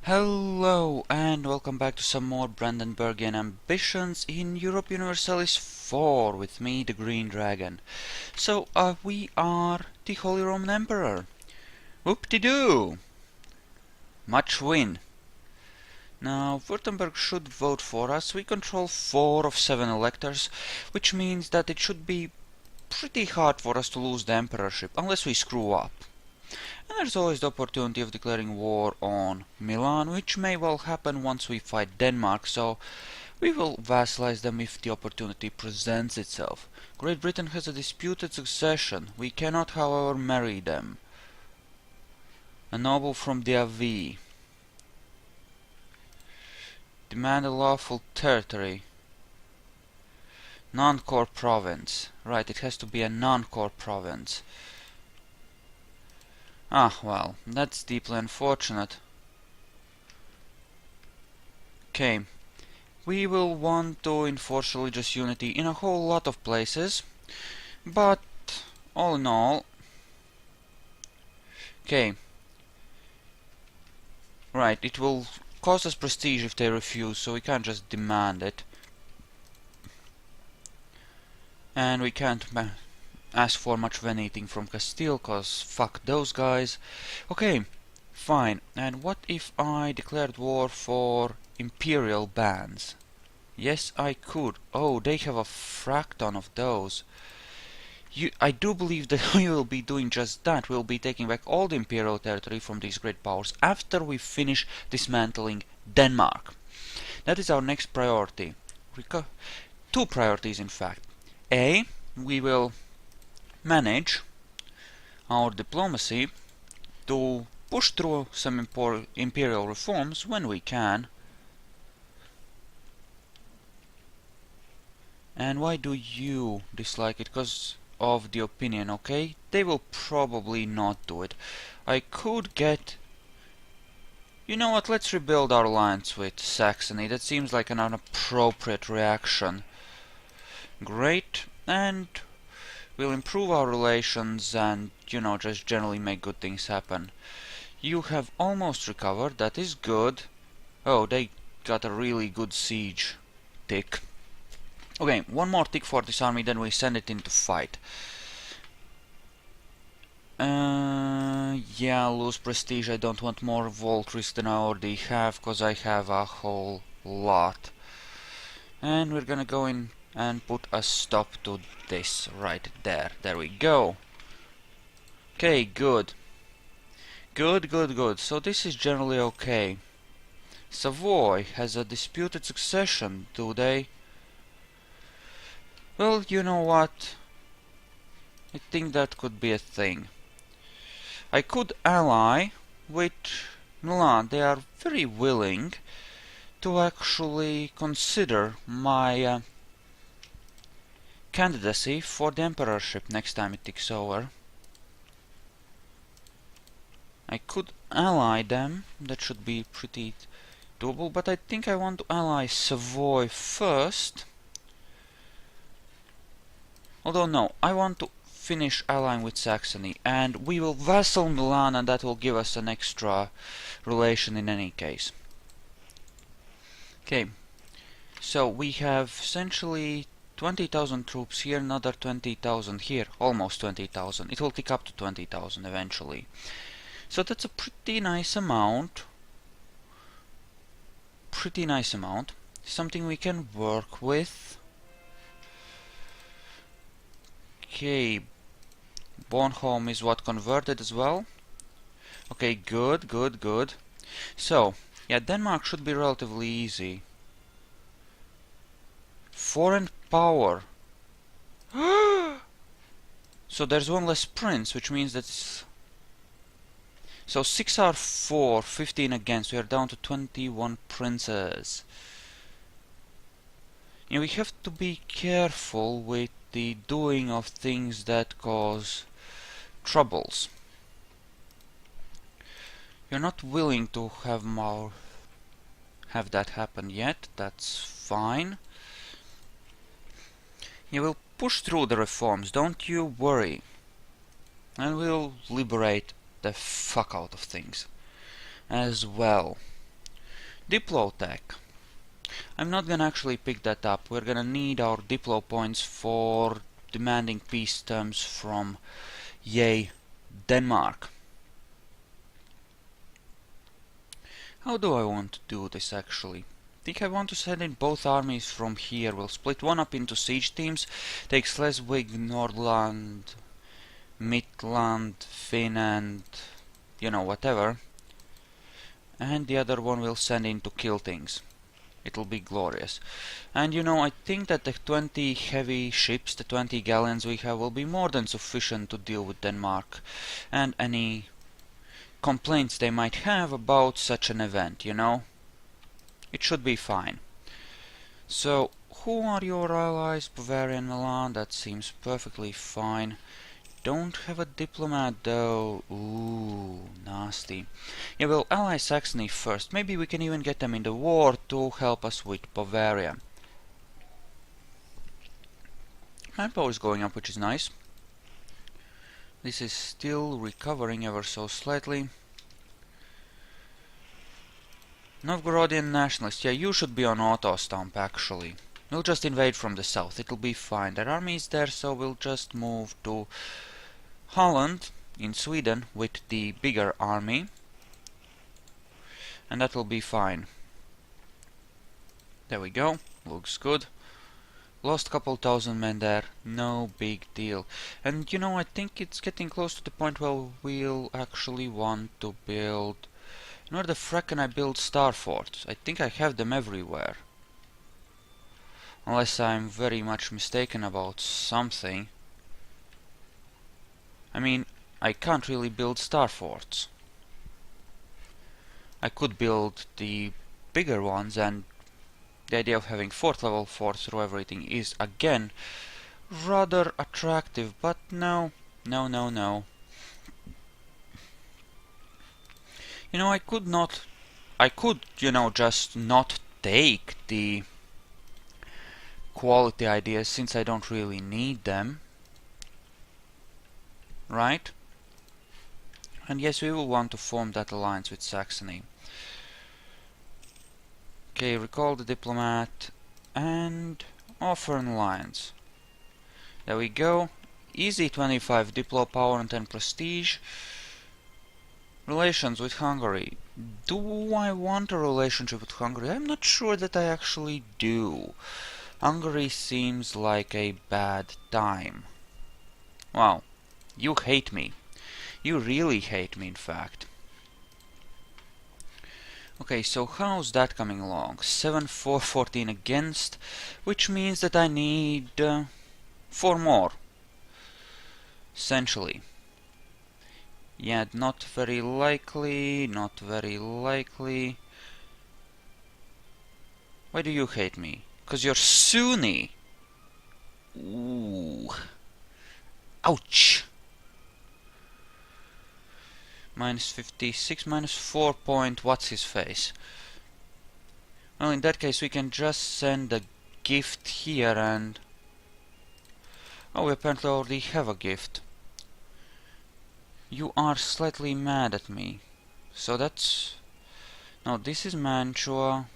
Hello and welcome back to some more Brandenburgian Ambitions in Europe Universalis 4 with me, the Green Dragon. So, we are the Holy Roman Emperor. Whoop-de-doo! Much win. Now, Württemberg should vote for us. We control 4 of 7 electors, which means that it should be pretty hard for us to lose the emperorship, unless we screw up. And there's always the opportunity of declaring war on Milan, which may well happen once we fight Denmark, so we will vassalize them if the opportunity presents itself. Great Britain has a disputed succession. We cannot, however, marry them. A noble from the Avis. Demand a lawful territory. Non-core province. Right, it has to be a non-core province. Ah, well, that's deeply unfortunate. Okay, we will want to enforce religious unity in a whole lot of places, but all in all... Okay. Right, it will cost us prestige if they refuse, so we can't just demand it. And we can't ask for much of anything from Castile, cause fuck those guys. Okay, fine. And what if I declared war for imperial bands? Yes, I could. Oh, they have a fracton of those. I do believe that we will be doing just that. We'll be taking back all the imperial territory from these great powers after we finish dismantling Denmark. That is our next priority. Two priorities, in fact. A, we will manage our diplomacy to push through some imperial reforms when we can. And why do you dislike it? Because of the opinion, okay? They will probably not do it. I could get... You know what, let's rebuild our alliance with Saxony. That seems like an appropriate reaction. Great, and we'll improve our relations and, you know, just generally make good things happen. You have almost recovered, that is good. Oh, they got a really good siege tick. Okay, one more tick for this army, then we send it into fight. Yeah, lose prestige. I don't want more Voltris than I already have, cause I have a whole lot. And we're gonna go in and put a stop to this right there. There we go. Okay, good. Good. So this is generally okay. Savoy has a disputed succession, do they? Well, you know what? I think that could be a thing. I could ally with Milan. They are very willing to actually consider my candidacy for the emperorship next time it ticks over. I could ally them. That should be pretty doable, but I think I want to ally Savoy first. Although no, I want to finish allying with Saxony, and we will vassal Milan, and that will give us an extra relation in any case. Okay, so we have essentially 20,000 troops here, another 20,000 here, almost 20,000. It will tick up to 20,000 eventually. So that's a pretty nice amount. Something we can work with. Okay, Bornholm is what converted as well. Okay, good. So, yeah, Denmark should be relatively easy. Foreign power. So there's one less prince, which means that's... So 6 are for, 15 against. We are down to 21 princes. And we have to be careful with the doing of things that cause troubles. You're not willing to have that happen yet. That's fine. You will push through the reforms, don't you worry. And we'll liberate the fuck out of things as well. Diplotech. I'm not gonna actually pick that up. We're gonna need our Diplo points for demanding peace terms from, yay, Denmark. How do I want to do this actually? I think I want to send in both armies from here. We'll split one up into siege teams, take Schleswig, Nordland, Midland, Finn and, you know, whatever. And the other one we'll send in to kill things. It'll be glorious. And you know, I think that the 20 heavy ships, the 20 galleons we have, will be more than sufficient to deal with Denmark and any complaints they might have about such an event, you know? It should be fine. So, who are your allies? Bavaria and Milan, that seems perfectly fine. Don't have a diplomat though. Ooh, nasty. Yeah, we'll ally Saxony first. Maybe we can even get them in the war to help us with Bavaria. Manpower is going up, which is nice. This is still recovering ever so slightly. Novgorodian nationalists. Yeah, you should be on auto stomp actually. We'll just invade from the south. It'll be fine. Their army is there, so we'll just move to Holland in Sweden with the bigger army, and that will be fine. There we go, looks good. Lost a couple thousand men there, no big deal. And you know, I think it's getting close to the point where we'll actually want to build... Where the frack can I build star forts? I think I have them everywhere. Unless I'm very much mistaken about something. I mean, I can't really build star forts. I could build the bigger ones, and the idea of having 4th level forts through everything is again rather attractive, but no. You know, I could, you know, just not take the quality ideas since I don't really need them. Right? And yes, we will want to form that alliance with Saxony. Okay, recall the diplomat and offer an alliance. There we go. Easy 25 diplo power and 10 prestige. Relations with Hungary. Do I want a relationship with Hungary? I'm not sure that I actually do. Hungary seems like a bad time. Wow. You hate me. You really hate me, in fact. Okay, so how's that coming along? 7, 4, 14 against, which means that I need 4 more. Essentially. Yeah, not very likely, not very likely. Why do you hate me? 'Cause you're Sunni. Ooh. Ouch. Minus 56, minus 4 point, what's his face? Well, in that case we can just send a gift here and... Oh, we apparently already have a gift. You are slightly mad at me. So that's... No, this is Mantua.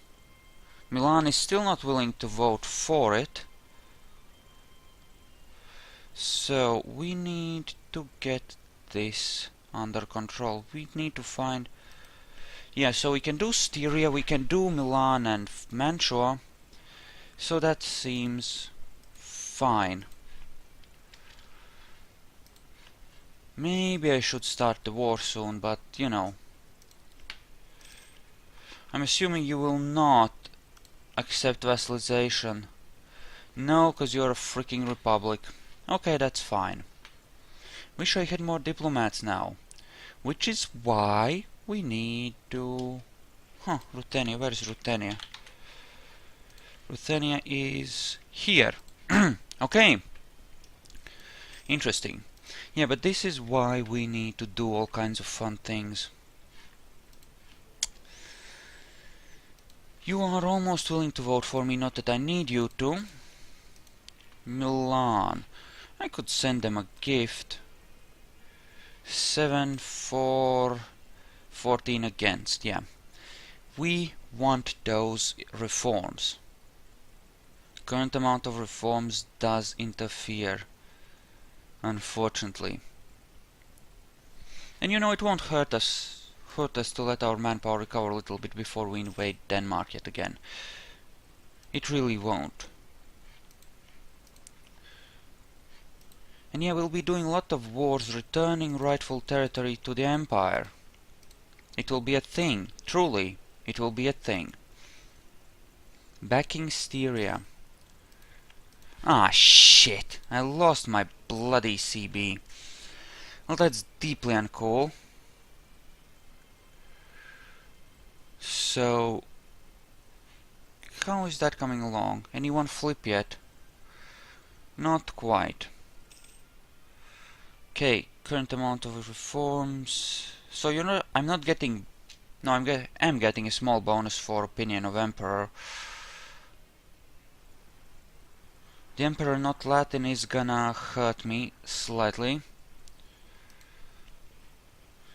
Milan is still not willing to vote for it. So, we need to get this under control. We need to find... Yeah, so we can do Styria, we can do Milan and Mantua. So that seems fine. Maybe I should start the war soon, but you know. I'm assuming you will not accept vassalization. No, 'cause you're a freaking republic. Okay, that's fine. Wish I had more diplomats now. Which is why we need to... Huh, Ruthenia, where is Ruthenia? Ruthenia is here. Okay. Interesting. Yeah, but this is why we need to do all kinds of fun things. You are almost willing to vote for me, not that I need you to. Milan. I could send them a gift. 7 for 14 against, yeah. We want those reforms. Current amount of reforms does interfere, unfortunately. And you know, it won't hurt us to let our manpower recover a little bit before we invade Denmark yet again. It really won't. And yeah, we'll be doing a lot of wars, returning rightful territory to the Empire. It will be a thing, truly, it will be a thing. Backing Styria. Ah, shit! I lost my bloody CB. Well, that's deeply uncool. So, how is that coming along? Anyone flip yet? Not quite. Okay, current amount of reforms. So you know, I'm not getting. No, I'm getting a small bonus for opinion of Emperor. The Emperor not Latin is gonna hurt me slightly.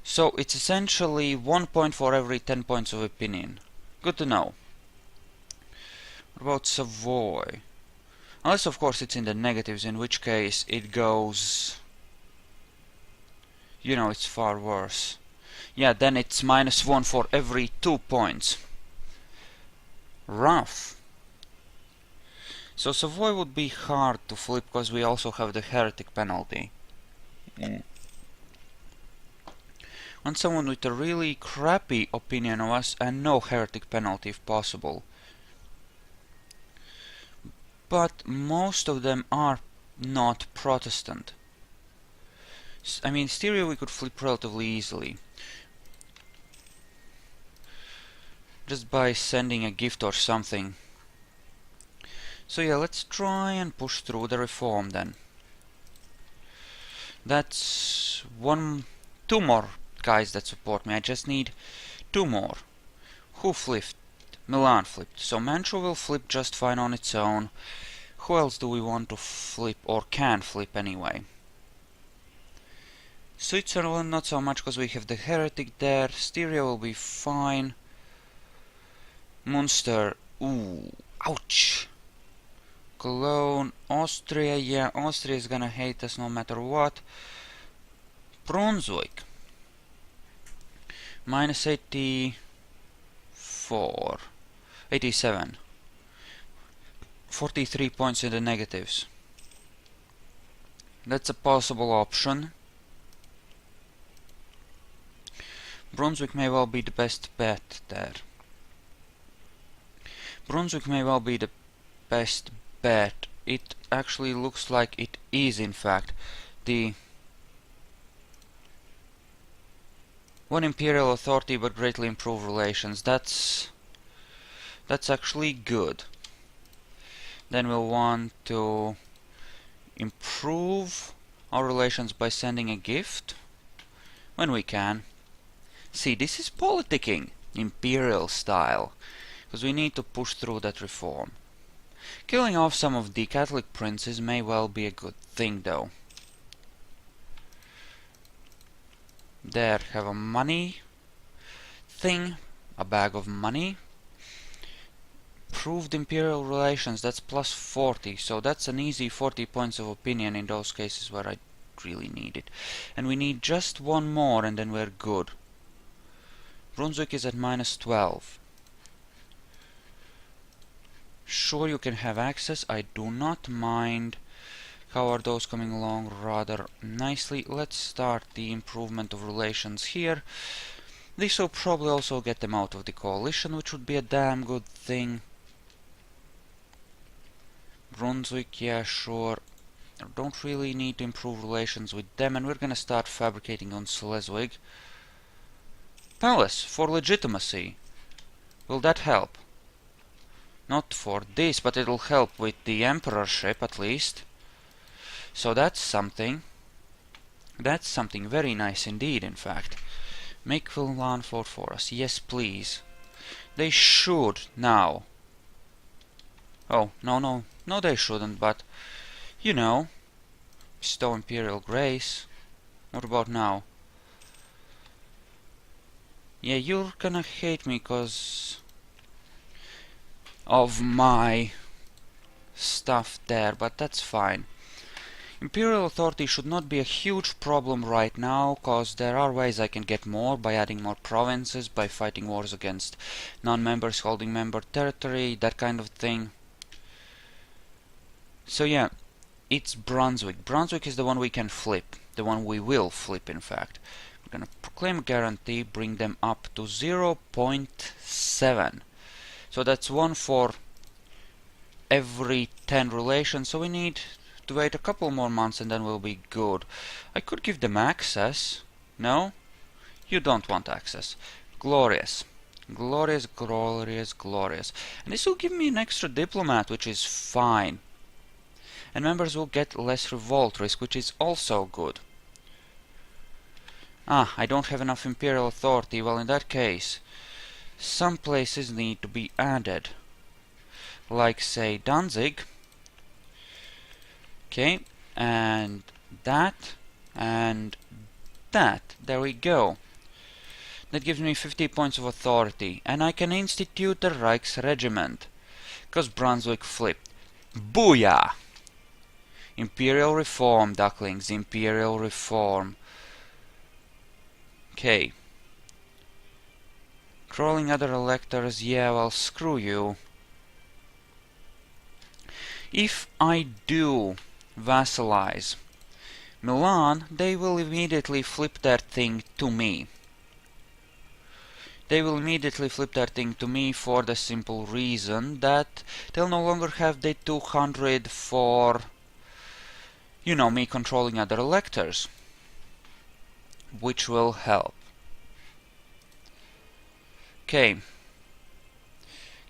So it's essentially 1 point for every 10 points of opinion. Good to know. What about Savoy? Unless of course it's in the negatives, in which case it goes... You know, it's far worse. Yeah, then it's -1 for every 2 points. Rough. So Savoy would be hard to flip because we also have the heretic penalty. Want someone with a really crappy opinion of us and no heretic penalty if possible. But most of them are not Protestant. I mean, Styria we could flip relatively easily. Just by sending a gift or something. So yeah, let's try and push through the reform then. That's 2 more guys that support me. I just need 2 more. Who flipped? Milan flipped. So Mantua will flip just fine on its own. Who else do we want to flip, or can flip anyway? Switzerland not so much because we have the heretic there. Styria will be fine. Munster, ooh, ouch. Cologne, Austria, yeah, Austria is gonna hate us no matter what. Brunswick, -84, 87, 43 points in the negatives. That's a possible option. Brunswick may well be the best bet there. Brunswick may well be the best bet. It actually looks like it is, in fact. The one imperial authority but greatly improved relations. That's actually good. Then we'll want to improve our relations by sending a gift when we can. See, this is politicking, imperial style, because we need to push through that reform. Killing off some of the Catholic princes may well be a good thing, though. There, have a money thing, a bag of money. Proved imperial relations, that's +40, so that's an easy 40 points of opinion in those cases where I really need it. And we need just 1 more and then we're good. Brunswick is at -12. Sure, you can have access, I do not mind. How are those coming along? Rather nicely. Let's start the improvement of relations here. This will probably also get them out of the coalition, which would be a damn good thing. Brunswick, yeah, sure. I don't really need to improve relations with them, and we're gonna start fabricating on Schleswig. Palace, for legitimacy. Will that help? Not for this, but it'll help with the emperorship, at least. So that's something. That's something very nice indeed, in fact. Make Milan vote for us. Yes, please. They should now. Oh, no, they shouldn't, but, you know, bestow imperial grace. What about now? Yeah, you're gonna hate me because of my stuff there, but that's fine. Imperial authority should not be a huge problem right now, cause there are ways I can get more by adding more provinces, by fighting wars against non-members holding member territory, that kind of thing. So yeah, it's Brunswick. Brunswick is the one we can flip, the one we will flip in fact. We're gonna proclaim a guarantee, bring them up to 0.7. So that's 1 for every 10 relations, so we need to wait a couple more months and then we'll be good. I could give them access. No? You don't want access. Glorious. Glorious, glorious, glorious. And this will give me an extra diplomat, which is fine. And members will get less revolt risk, which is also good. Ah, I don't have enough imperial authority. Well, in that case, some places need to be added. Like, say, Danzig. Okay, and that, and that. There we go. That gives me 50 points of authority, and I can institute the Reich's regiment, because Brunswick flipped. Booyah! Imperial reform, ducklings, imperial reform. Okay. Crawling other electors, yeah, well, screw you. If I do vassalize Milan, they will immediately flip their thing to me. They will immediately flip their thing to me for the simple reason that they'll no longer have the 200 for, you know, me controlling other electors, which will help. Okay.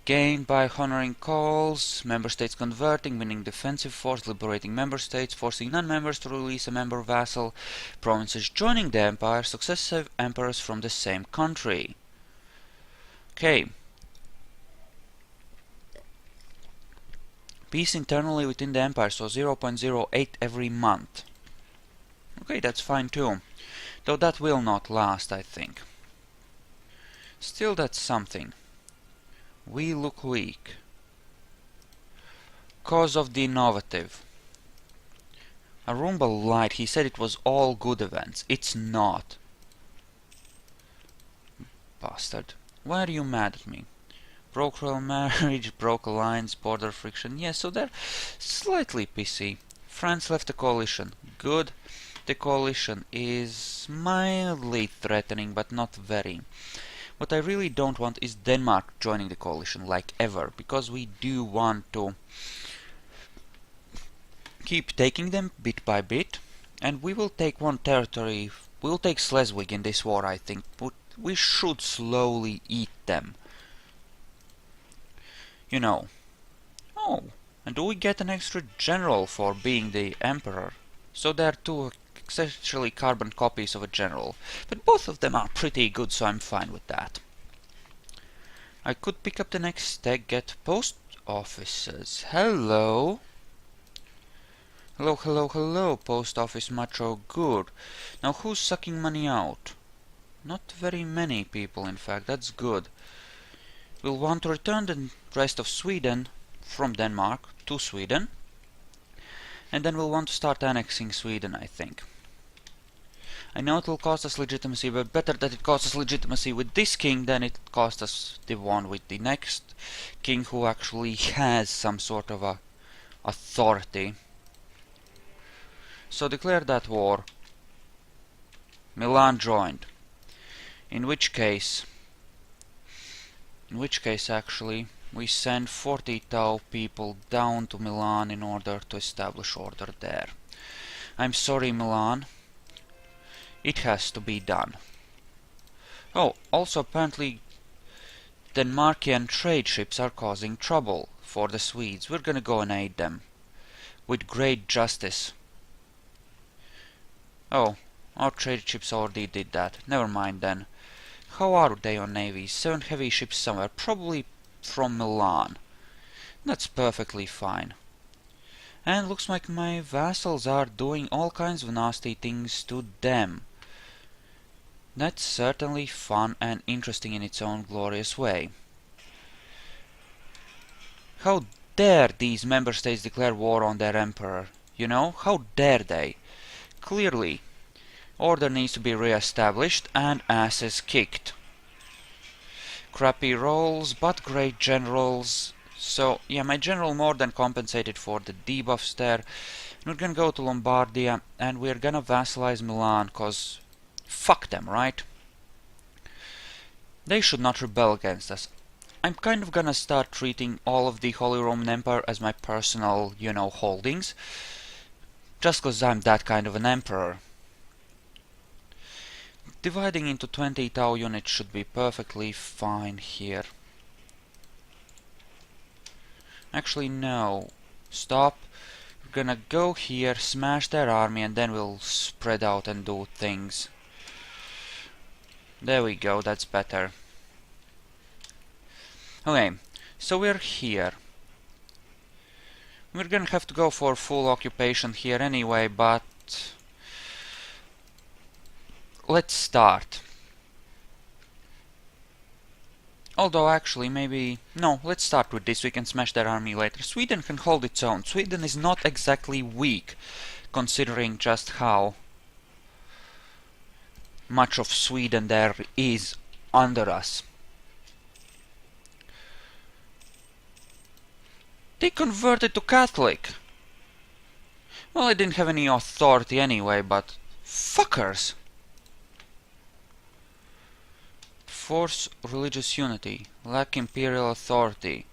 Gain by honoring calls, member states converting, winning defensive force, liberating member states, forcing non-members to release a member vassal, provinces joining the empire, successive emperors from the same country. Okay. Peace internally within the empire, so 0.08 every month. Okay, that's fine too. Though that will not last, I think. Still, that's something. We look weak. Cause of the innovative. Arumba lied. He said it was all good events. It's not. Bastard. Why are you mad at me? Broke royal marriage, broke alliance, border friction. Yes, so they're slightly pissy. France left the coalition. Good. The coalition is mildly threatening, but not very. What I really don't want is Denmark joining the coalition, like ever, because we do want to keep taking them bit by bit, and we will take one territory. We will take Schleswig in this war, I think, but we should slowly eat them. You know. Oh, and do we get an extra general for being the emperor? So there are two essentially carbon copies of a general, but both of them are pretty good, so I'm fine with that. I could pick up the next step, get post offices. Hello. Hello, hello, hello, post office macho, good. Now who's sucking money out? Not very many people, in fact, that's good. We'll want to return the rest of Sweden from Denmark to Sweden. And then we'll want to start annexing Sweden, I think. I know it will cost us legitimacy, but better that it costs us legitimacy with this king than it costs us the one with the next king who actually has some sort of a authority. So declare that war. Milan joined. In which case actually, we send 40,000 people down to Milan in order to establish order there. I'm sorry, Milan. It has to be done. Oh, also apparently Denmarkian trade ships are causing trouble for the Swedes. We're gonna go and aid them. With great justice. Oh, our trade ships already did that. Never mind then. How are they on navies? 7 heavy ships somewhere, probably from Milan. That's perfectly fine. And looks like my vassals are doing all kinds of nasty things to them. That's certainly fun and interesting in its own glorious way. How dare these member states declare war on their emperor? You know, how dare they? Clearly, order needs to be re-established and asses kicked. Crappy rolls, but great generals. So, yeah, my general more than compensated for the debuffs there. We're gonna go to Lombardia, and we're gonna vassalize Milan, cause fuck them, right? They should not rebel against us. I'm kind of gonna start treating all of the Holy Roman Empire as my personal, you know, holdings. Just cause I'm that kind of an emperor. Dividing into 20 Tau units should be perfectly fine here. Actually, no. Stop. We're gonna go here, smash their army, and then we'll spread out and do things. There we go, that's better. Okay, so we're here. We're gonna have to go for full occupation here anyway, but let's start. Although actually maybe... No, let's start with this, we can smash their army later. Sweden can hold its own. Sweden is not exactly weak, considering just how much of Sweden there is under us. They converted to Catholic. Well, I didn't have any authority anyway, but fuckers! Force religious unity, lack imperial authority.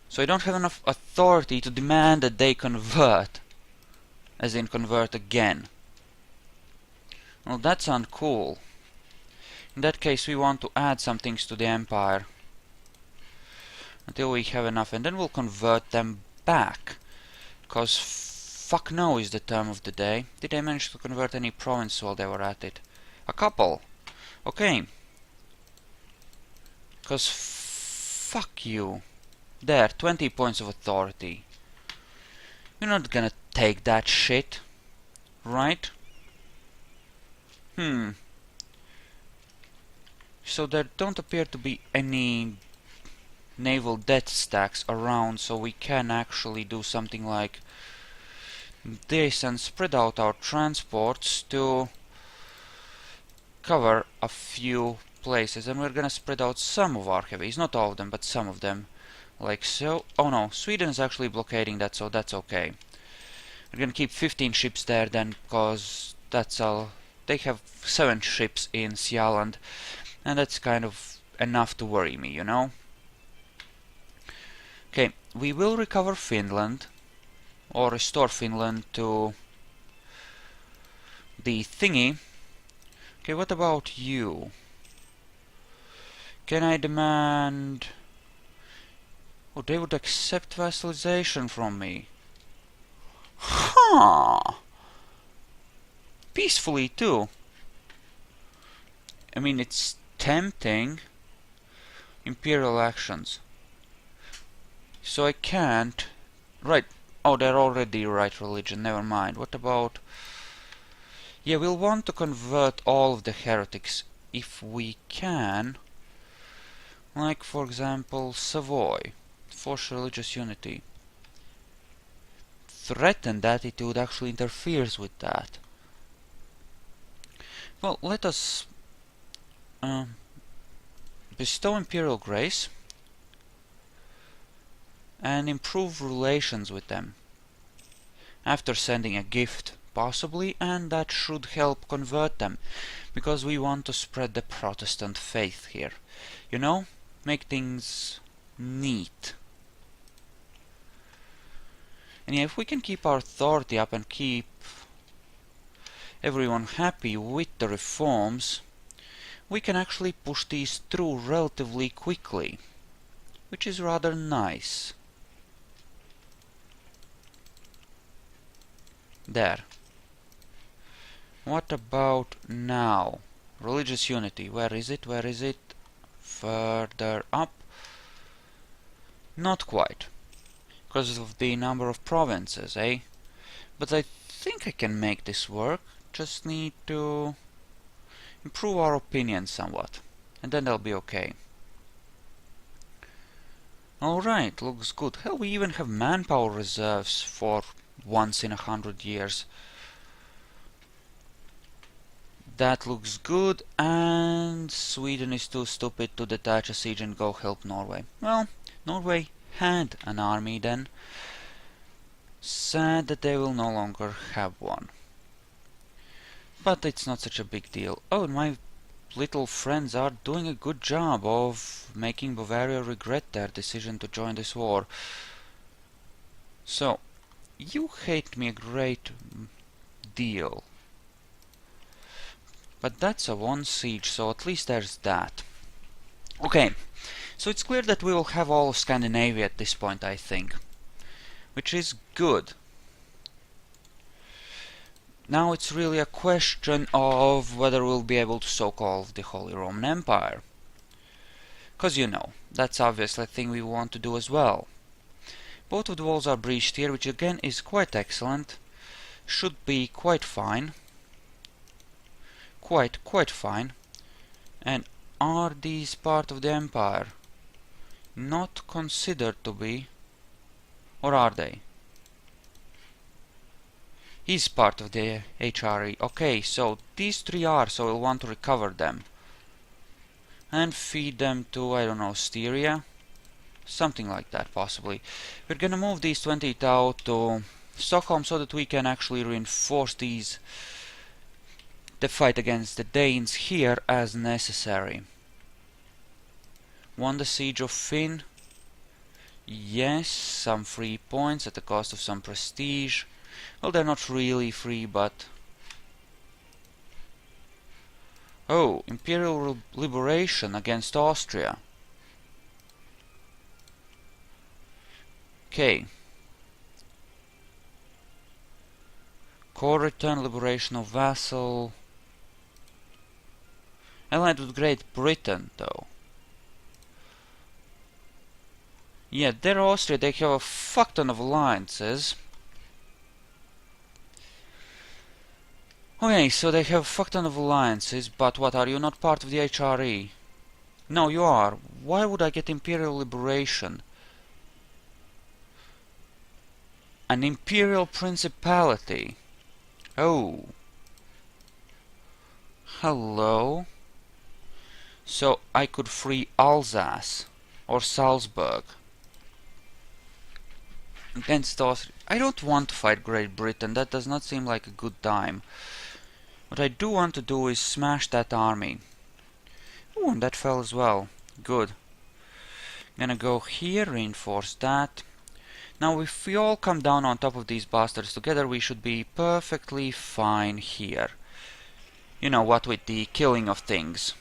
So I don't have enough authority to demand that they convert, as in convert again. Well, that's uncool. In that case, we want to add some things to the empire until we have enough, and then we'll convert them back. Cause fuck no is the term of the day. Did I manage to convert any province while they were at it? A couple. Okay. Cause fuck you. There, 20 points of authority. You're not gonna take that shit, right? So there don't appear to be any naval debt stacks around, so we can actually do something like this and spread out our transports to cover a few places, and we're gonna spread out some of our heavies, not all of them, but some of them, like so. Oh no, Sweden is actually blockading that, so that's okay. We're gonna keep 15 ships there then, cause that's all. They have 7 ships in Sealand, and that's kind of enough to worry me, you know? Okay, we will recover Finland, or restore Finland to the thingy. Okay, what about you? Can I demand... Oh, they would accept vassalization from me. Huh! Peacefully, too. I mean, it's tempting. Imperial actions. So I can't... Right. Oh, they're already right religion. Never mind. What about... Yeah, we'll want to convert all of the heretics if we can. Like, for example, Savoy. Force religious unity. Threatened attitude actually interferes with that. Well, let us bestow imperial grace and improve relations with them after sending a gift, possibly, and that should help convert them, because we want to spread the Protestant faith here. You know, make things neat. And yeah, if we can keep our authority up and keep everyone happy with the reforms, we can actually push these through relatively quickly, which is rather nice. There. What about now? Religious unity. Where is it? Where is it? Further up? Not quite. Because of the number of provinces, eh? But I think I can make this work. Just need to improve our opinion somewhat, and then they'll be okay. Alright, looks good. Hell, we even have manpower reserves for once in 100 years. That looks good, and Sweden is too stupid to detach a siege and go help Norway. Well, Norway had an army then. Sad that they will no longer have one. But it's not such a big deal. Oh, my little friends are doing a good job of making Bavaria regret their decision to join this war. So, you hate me a great deal. But that's a one siege, so at least there's that. Okay, so it's clear that we will have all of Scandinavia at this point, I think. Which is good. Now it's really a question of whether we'll be able to soak all of the Holy Roman Empire. Because you know, that's obviously a thing we want to do as well. Both of the walls are breached here, which again is quite excellent. Should be quite fine. Quite fine. And are these part of the empire? Not considered to be. Or are they? He's part of the HRE. Okay, so these three are, so we'll want to recover them. And feed them to, I don't know, Styria? Something like that, possibly. We're gonna move these 20 out to Stockholm so that we can actually reinforce the fight against the Danes here as necessary. Won the siege of Finn. Yes, some free points at the cost of some prestige. Well, they're not really free, but... Oh, Imperial Liberation against Austria. Okay. Core return, liberation of vassal. Allied with Great Britain, though. Yeah, they're Austria, they have a fuck ton of alliances. Okay, so they have a fuck ton of alliances, but what, are you not part of the HRE? No, you are. Why would I get Imperial Liberation? An Imperial Principality. Oh. Hello. So I could free Alsace or Salzburg against Austria. I don't want to fight Great Britain. That does not seem like a good time. What I do want to do is smash that army. Ooh, and that fell as well. Good. Gonna go here, reinforce that. Now if we all come down on top of these bastards together, we should be perfectly fine here. You know what, with the killing of things.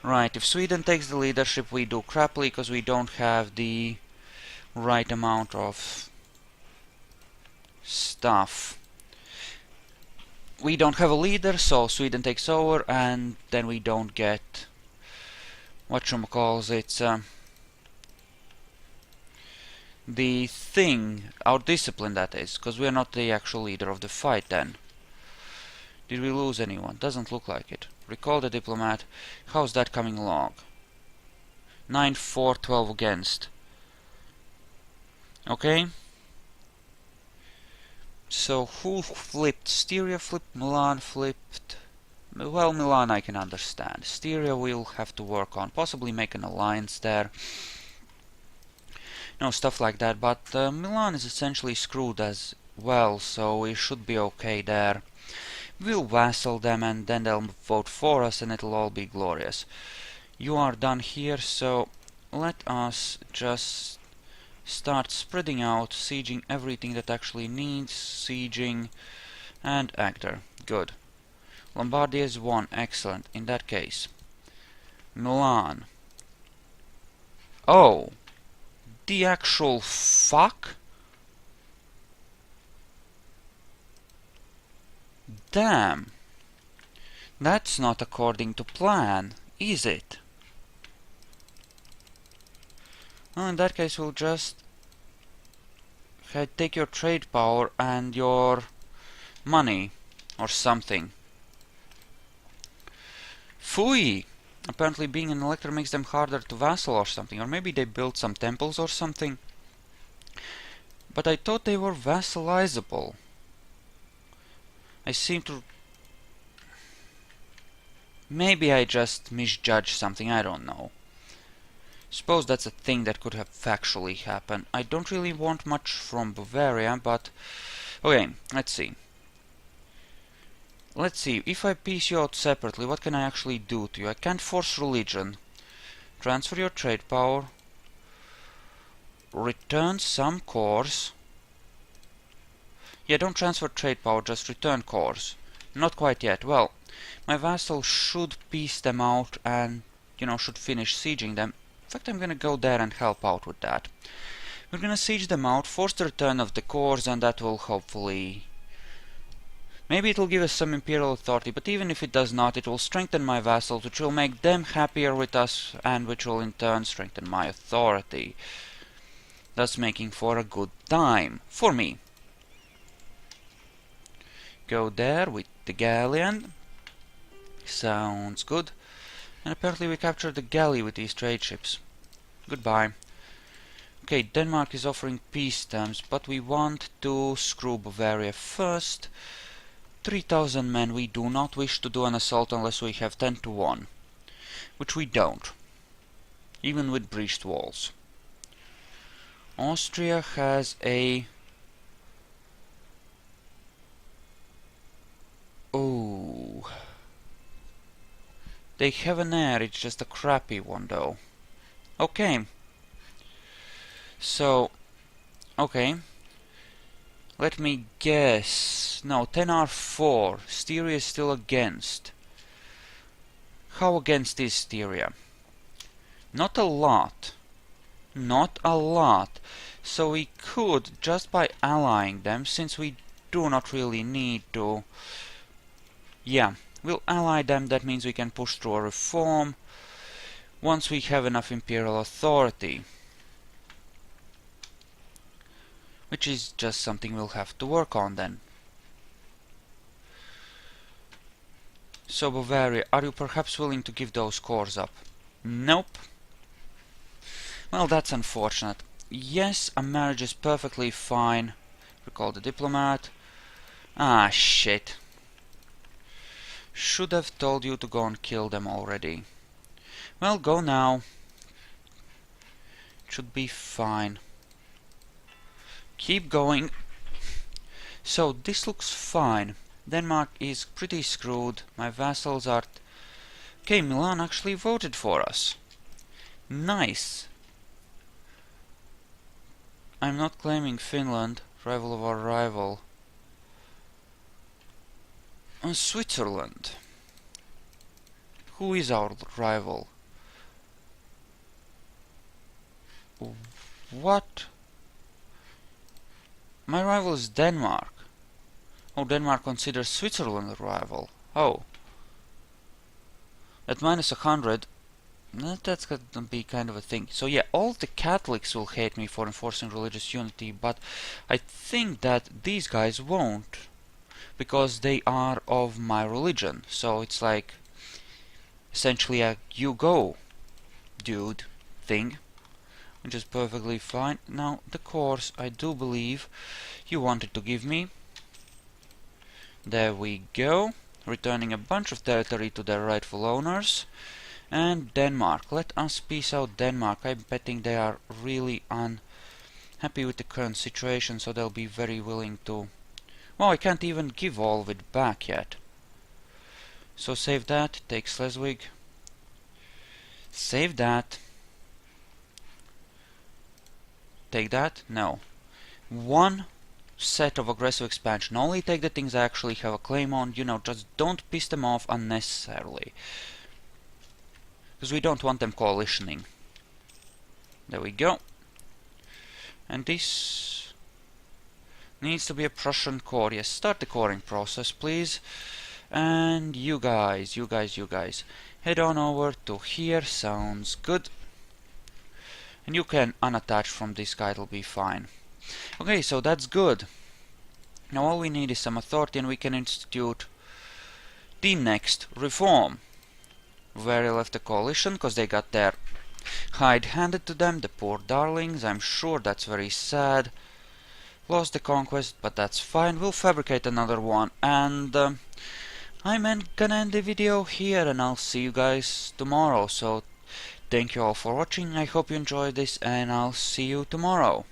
Right, if Sweden takes the leadership, we do crappily because we don't have the right amount of stuff. We don't have a leader, so Sweden takes over, and then we don't get whatchamacalls, the thing, our discipline, that is, because we are not the actual leader of the fight then. Did we lose anyone? Doesn't look like it. Recall the diplomat. How's that coming along? 9-4, 12 against. Okay. So who flipped? Styria flipped, Milan flipped. Well, Milan I can understand. Styria we'll have to work on. Possibly make an alliance there. No, stuff like that. But Milan is essentially screwed as well, so we should be okay there. We'll vassal them and then they'll vote for us and it'll all be glorious. You are done here, so let us just start spreading out, sieging everything that actually needs sieging, and Actor. Good. Lombardy is 1. Excellent. In that case. Milan. Oh! The actual fuck? Damn! That's not according to plan, is it? Well, in that case we'll just take your trade power and your money, or something. Phooey! Apparently being an elector makes them harder to vassal or something. Or maybe they built some temples or something. But I thought they were vassalizable. I seem to... Maybe I just misjudged something, I don't know. Suppose that's a thing that could have factually happened. I don't really want much from Bavaria, but... Okay, let's see. Let's see, if I piece you out separately, what can I actually do to you? I can't force religion. Transfer your trade power. Return some cores. Yeah, don't transfer trade power, just return cores. Not quite yet. Well, my vassal should piece them out and, you know, should finish sieging them. In fact, I'm gonna go there and help out with that. We're gonna siege them out, force the return of the cores, and that will hopefully... Maybe it will give us some imperial authority, but even if it does not, it will strengthen my vassals, which will make them happier with us, and which will in turn strengthen my authority. Thus making for a good time. For me. Go there with the galleon. Sounds good. And apparently we captured the galley with these trade ships. Goodbye. Okay, Denmark is offering peace terms, but we want to screw Bavaria first. 3,000 men. We do not wish to do an assault unless we have 10 to 1. Which we don't. Even with breached walls. Austria has a... Oh... They have an air, it's just a crappy one though. Okay. So... Okay. Let me guess... No, 10R4. Styria is still against. How against is Styria? Not a lot. Not a lot. So we could, just by allying them, since we do not really need to... Yeah, we'll ally them, that means we can push through a reform once we have enough imperial authority. Which is just something we'll have to work on then. So Bavaria, are you perhaps willing to give those cores up? Nope. Well, that's unfortunate. Yes, a marriage is perfectly fine. Recall the diplomat. Ah, shit. Should have told you to go and kill them already. Well, go now. Should be fine. Keep going. So, this looks fine. Denmark is pretty screwed. My vassals are... Okay, Milan actually voted for us. Nice. I'm not claiming Finland, rival of our rival. Switzerland. Who is our rival? What? My rival is Denmark. Oh, Denmark considers Switzerland a rival. Oh. At minus 100, that's gonna be kind of a thing. So yeah, all the Catholics will hate me for enforcing religious unity, but I think that these guys won't, because they are of my religion. So it's like essentially a you go, dude thing, which is perfectly fine. Now the course I do believe you wanted to give me. There we go, returning a bunch of territory to their rightful owners. And Denmark, let us peace out Denmark. I'm betting they are really unhappy with the current situation, so they'll be very willing to... Well, I can't even give all of it back yet. So save that, take Schleswig. Save that. Take that? No. One set of aggressive expansion. Only take the things I actually have a claim on. You know, just don't piss them off unnecessarily. Because we don't want them coalitioning. There we go. And this needs to be a Prussian core. Yes, start the coring process, please. And you guys, head on over to here. Sounds good. And you can unattach from this guy, it'll be fine. Okay, so that's good. Now all we need is some authority and we can institute the next reform. very left the coalition, because they got their hide handed to them, the poor darlings. I'm sure that's very sad. Lost the conquest, but that's fine. We'll fabricate another one, and I'm gonna end the video here, and I'll see you guys tomorrow. So thank you all for watching. I hope you enjoyed this, and I'll see you tomorrow.